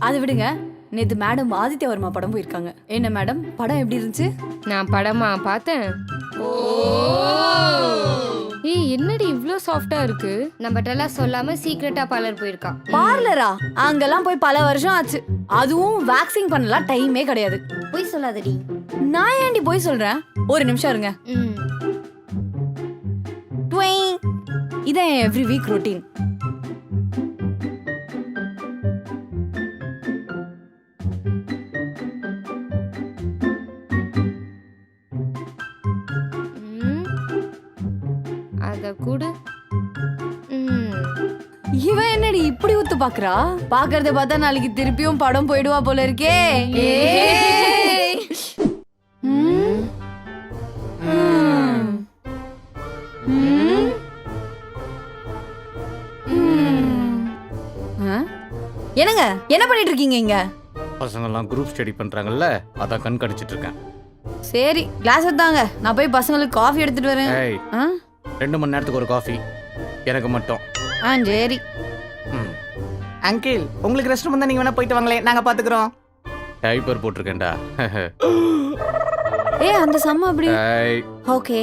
அதை விடுங்க. நேத்து மேடம் ஆதித்ய வர்மா படம் போயிருக்காங்க. என்ன மேடம், படம் எப்படி இருந்துச்சு? நான் படமா பார்த்தேன். ஏய், என்னடி இவ்ளோ சாஃப்டா இருக்கு? நம்மட்டெல்லாம் சொல்லாம சீக்ரெட்டா பார்லர் போயிருக்கா. பார்லரா? அங்கெல்லாம் போய் பல வருஷம் ஆச்சு. அதுவும் வேக்சிங் பண்ணலாம் டைமே கிடையாது. போய் சொல்லாதடி. நான் ஏன்டி போய் சொல்றேன்? ஒரு நிமிஷம் இருங்க. இதான் எவ்ரி வீக் ரொட்டீன். அத கூடு. இவன் என்னடி இப்படி ஊத்து பாக்குறா? பாக்குறத பார்த்தா நாளைக்கு திருப்பியும் படம் போயிடுவா போல இருக்கே. என்னங்க என்ன பண்ணிட்டு இருக்கீங்க இங்க? பசங்கெல்லாம் குரூப் ஸ்டடி பண்றாங்கல்ல, அதான் கண்காணிச்சிட்டு இருக்கேன். சரி, கிளாஸ் எடுத்தாங்க. நான் போய் பசங்களுக்கு காஃபி எடுத்துட்டு வரேன். ஏய், 2 மணி நேரத்துக்கு ஒரு காஃபி எனக்கு மட்டும். சரி. அங்கிள், உங்களுக்கு ரெஸ்ட் ரூம் தான், நீங்க வேணா போயிட்டு வாங்களே, நாங்க பாத்துக்கிறோம். டைப்பர் போட்டிருக்கேன்டா. அந்த சம்ம அப்படி. ஏய், ஓகே.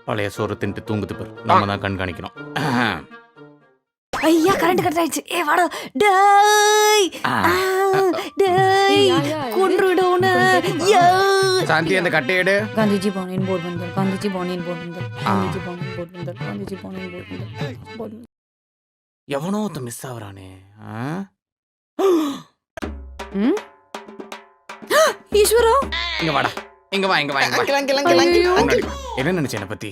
பழைய சோறு தின்ட்டு தூங்குது பாரு. நம்ம தான் கண்காணிக்கணும். ஐயா, கரண்ட் கட் ஆயிடுச்சு. வாடா. டேய் டேய் கொன்றுடோன. சாந்தி, அந்த கட்டை எடு. Gandhi born in Porbandar, Gandhi born in Porbandar, Gandhi born in Porbandar, Gandhi born in Porbandar. எவனோ ஒருத்த மிஸ் ஆகுறானே. ஈஸ்வரா, இங்க வாடா. இங்க வா, இங்க வா, இங்க வா. என்ன நினைச்ச என்ன பத்தி?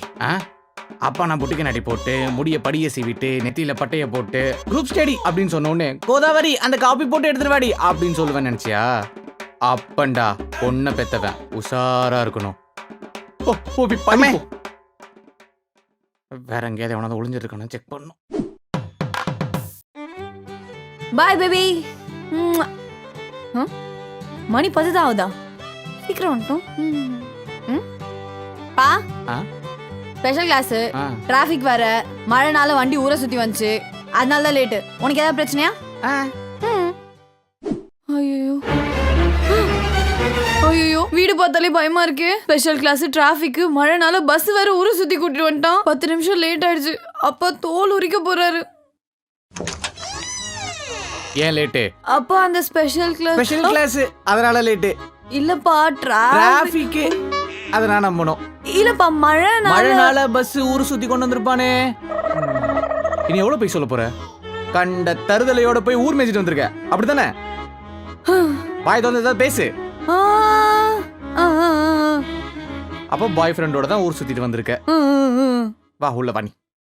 அப்பா நான் புட்டிக்கு நடி போட்டு, முடிய படிய சீவிட்டு, நெத்தியில பட்டைய போட்டு குரூப் ஸ்டடி அப்படின்னு சொன்ன உடனே கோதாவரி அந்த காப்பி போட்டு எடுத்துட்டு வாடி அப்படின்னு சொல்லுவேன் நினைச்சியா? அப்பண்டா பொண்ணை பெத்தவன் உஷாரா இருக்கணும். வேற எங்கேயாவது எவனாவது ஒளிஞ்சிட்டு இருக்கானு செக் பண்ணணும். Boy baby. மணி 10 தான் ஆகுதா? சீக்கிரம் வந்துட்டோம். பா, ஸ்பெஷல் கிளாஸ், டிராஃபிக் வேற, மழைனால வண்டி ஊரை சுத்தி வந்துச்சு, அதனால தான் லேட்டு. உனக்கு ஏதாவது பிரச்சனையா? ஐயோ ஐயோ, வீடு பார்த்தாலே பயமா இருக்கு. ஸ்பெஷல் கிளாஸ், டிராஃபிக், மழைனால பஸ் வேற ஊரை சுத்தி கூட்டிட்டு வந்துட்டான். 10 நிமிஷம் லேட் ஆயிடுச்சு. அப்பா தோல் உரிக்க போறாரு. ஏன் லேட்டு? அப்பா அந்த ஸ்பெஷல் கிளாஸ் அதனால லேட்டு இல்லப்பா, டிராஃபிக் அதனால நம்பணும். இல்லப்பா, மழைனால பஸ் ஊரு சுத்தி கொண்டு வந்திருப்பானே. இனி எவ்வளவு போய் சொல்ல போற? கண்ட தருதலையோட போய் ஊர் மேய்ச்சிட்டு வந்திருக்க, அப்படித்தானே? பாய் தோந்து ஏதாவது பேசு. அப்ப பாய் ஃப்ரெண்டோட தான் ஊர் சுத்திட்டு வந்திருக்க. வா, உள்ள வாணி.